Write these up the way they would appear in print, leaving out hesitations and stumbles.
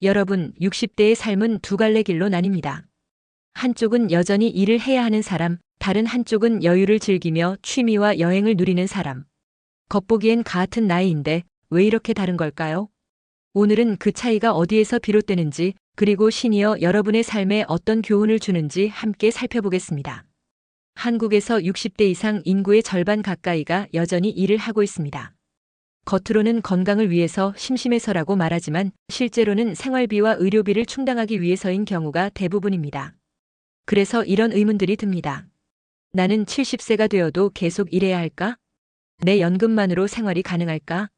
여러분, 60대의 삶은 두 갈래 길로 나뉩니다. 한쪽은 여전히 일을 해야 하는 사람, 다른 한쪽은 여유를 즐기며 취미와 여행을 누리는 사람. 겉보기엔 같은 나이인데 왜 이렇게 다른 걸까요? 오늘은 그 차이가 어디에서 비롯되는지, 그리고 시니어 여러분의 삶에 어떤 교훈을 주는지 함께 살펴보겠습니다. 한국에서 60대 이상 인구의 절반 가까이가 여전히 일을 하고 있습니다. 겉으로는 건강을 위해서 심심해서라고 말하지만 실제로는 생활비와 의료비를 충당하기 위해서인 경우가 대부분입니다. 그래서 이런 의문들이 듭니다. 나는 70세가 되어도 계속 일해야 할까? 내 연금만으로 생활이 가능할까?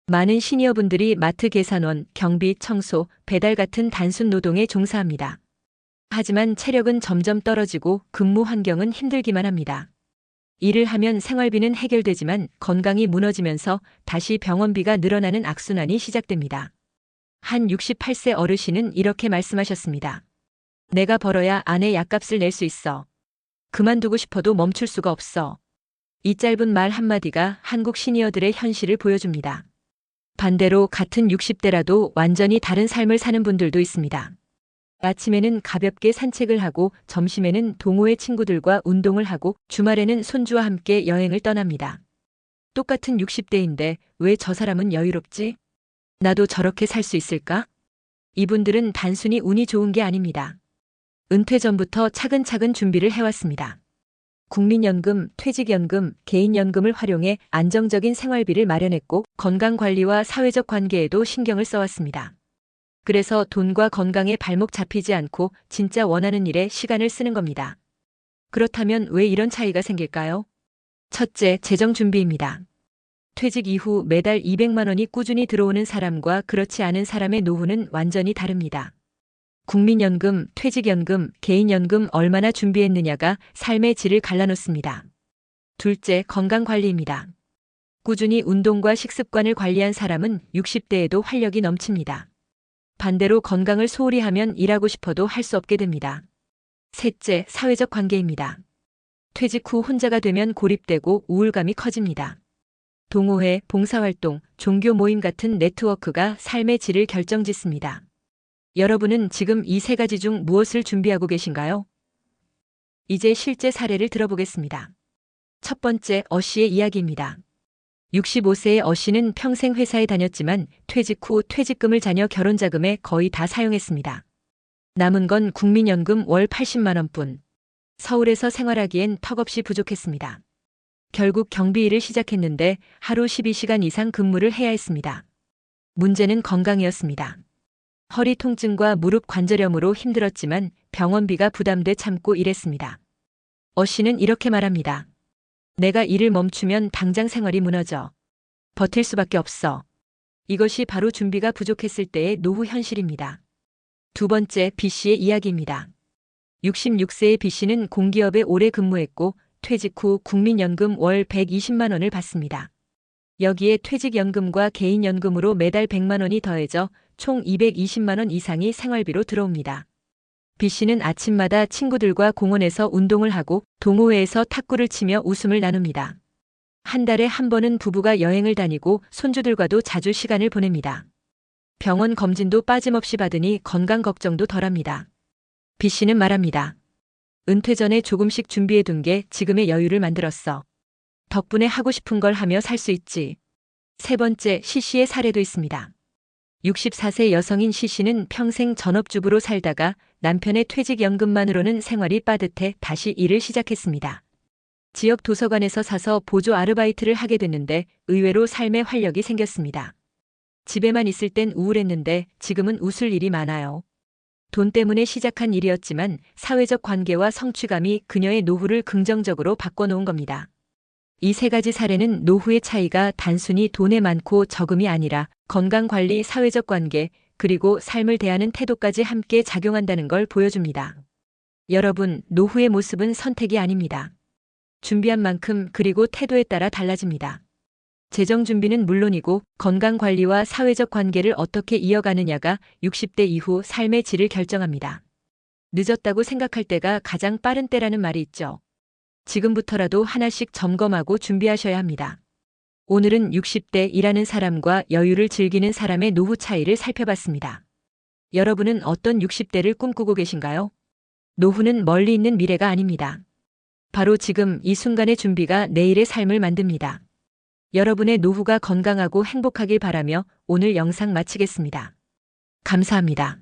많은 시니어분들이 마트 계산원, 경비, 청소, 배달 같은 단순 노동에 종사합니다. 하지만 체력은 점점 떨어지고 근무 환경은 힘들기만 합니다. 일을 하면 생활비는 해결되지만 건강이 무너지면서 다시 병원비가 늘어나는 악순환이 시작됩니다. 한 68세 어르신은 이렇게 말씀하셨습니다. 내가 벌어야 아내 약값을 낼 수 있어. 그만두고 싶어도 멈출 수가 없어. 이 짧은 말 한마디가 한국 시니어들의 현실을 보여줍니다. 반대로 같은 60대라도 완전히 다른 삶을 사는 분들도 있습니다. 아침에는 가볍게 산책을 하고 점심에는 동호회 친구들과 운동을 하고 주말에는 손주와 함께 여행을 떠납니다. 똑같은 60대인데 왜 저 사람은 여유롭지? 나도 저렇게 살 수 있을까? 이분들은 단순히 운이 좋은 게 아닙니다. 은퇴 전부터 차근차근 준비를 해왔습니다. 국민연금, 퇴직연금, 개인연금을 활용해 안정적인 생활비를 마련했고 건강관리와 사회적 관계에도 신경을 써왔습니다. 그래서 돈과 건강에 발목 잡히지 않고 진짜 원하는 일에 시간을 쓰는 겁니다. 그렇다면 왜 이런 차이가 생길까요? 첫째, 재정 준비입니다. 퇴직 이후 매달 200만 원이 꾸준히 들어오는 사람과 그렇지 않은 사람의 노후는 완전히 다릅니다. 국민연금, 퇴직연금, 개인연금 얼마나 준비했느냐가 삶의 질을 갈라놓습니다. 둘째, 건강관리입니다. 꾸준히 운동과 식습관을 관리한 사람은 60대에도 활력이 넘칩니다. 반대로 건강을 소홀히 하면 일하고 싶어도 할 수 없게 됩니다. 셋째, 사회적 관계입니다. 퇴직 후 혼자가 되면 고립되고 우울감이 커집니다. 동호회, 봉사활동, 종교 모임 같은 네트워크가 삶의 질을 결정짓습니다. 여러분은 지금 이 세 가지 중 무엇을 준비하고 계신가요? 이제 실제 사례를 들어보겠습니다. 첫 번째, 어 씨의 이야기입니다. 65세의 어 씨는 평생 회사에 다녔지만 퇴직 후 퇴직금을 자녀 결혼 자금에 거의 다 사용했습니다. 남은 건 국민연금 월 80만 원뿐. 서울에서 생활하기엔 턱없이 부족했습니다. 결국 경비 일을 시작했는데 하루 12시간 이상 근무를 해야 했습니다. 문제는 건강이었습니다. 허리 통증과 무릎 관절염으로 힘들었지만 병원비가 부담돼 참고 일했습니다. 어 씨는 이렇게 말합니다. 내가 일을 멈추면 당장 생활이 무너져. 버틸 수밖에 없어. 이것이 바로 준비가 부족했을 때의 노후 현실입니다. 두 번째, B 씨의 이야기입니다. 66세의 B 씨는 공기업에 오래 근무했고 퇴직 후 국민연금 월 120만 원을 받습니다. 여기에 퇴직연금과 개인연금으로 매달 100만 원이 더해져 총 220만 원 이상이 생활비로 들어옵니다. B 씨는 아침마다 친구들과 공원에서 운동을 하고 동호회에서 탁구를 치며 웃음을 나눕니다. 한 달에 한 번은 부부가 여행을 다니고 손주들과도 자주 시간을 보냅니다. 병원 검진도 빠짐없이 받으니 건강 걱정도 덜합니다. B 씨는 말합니다. 은퇴 전에 조금씩 준비해둔 게 지금의 여유를 만들었어. 덕분에 하고 싶은 걸 하며 살 수 있지. 세 번째, C 씨의 사례도 있습니다. 64세 여성인 C 씨는 평생 전업주부로 살다가 남편의 퇴직연금만으로는 생활이 빠듯해 다시 일을 시작했습니다. 지역 도서관에서 사서 보조 아르바이트를 하게 됐는데 의외로 삶에 활력이 생겼습니다. 집에만 있을 땐 우울했는데 지금은 웃을 일이 많아요. 돈 때문에 시작한 일이었지만 사회적 관계와 성취감이 그녀의 노후를 긍정적으로 바꿔놓은 겁니다. 이 세 가지 사례는 노후의 차이가 단순히 돈에 많고 적음이 아니라 건강관리, 사회적 관계, 그리고 삶을 대하는 태도까지 함께 작용한다는 걸 보여줍니다. 여러분, 노후의 모습은 선택이 아닙니다. 준비한 만큼 그리고 태도에 따라 달라집니다. 재정 준비는 물론이고 건강관리와 사회적 관계를 어떻게 이어가느냐가 60대 이후 삶의 질을 결정합니다. 늦었다고 생각할 때가 가장 빠른 때라는 말이 있죠. 지금부터라도 하나씩 점검하고 준비하셔야 합니다. 오늘은 60대 일하는 사람과 여유를 즐기는 사람의 노후 차이를 살펴봤습니다. 여러분은 어떤 60대를 꿈꾸고 계신가요? 노후는 멀리 있는 미래가 아닙니다. 바로 지금 이 순간의 준비가 내일의 삶을 만듭니다. 여러분의 노후가 건강하고 행복하길 바라며 오늘 영상 마치겠습니다. 감사합니다.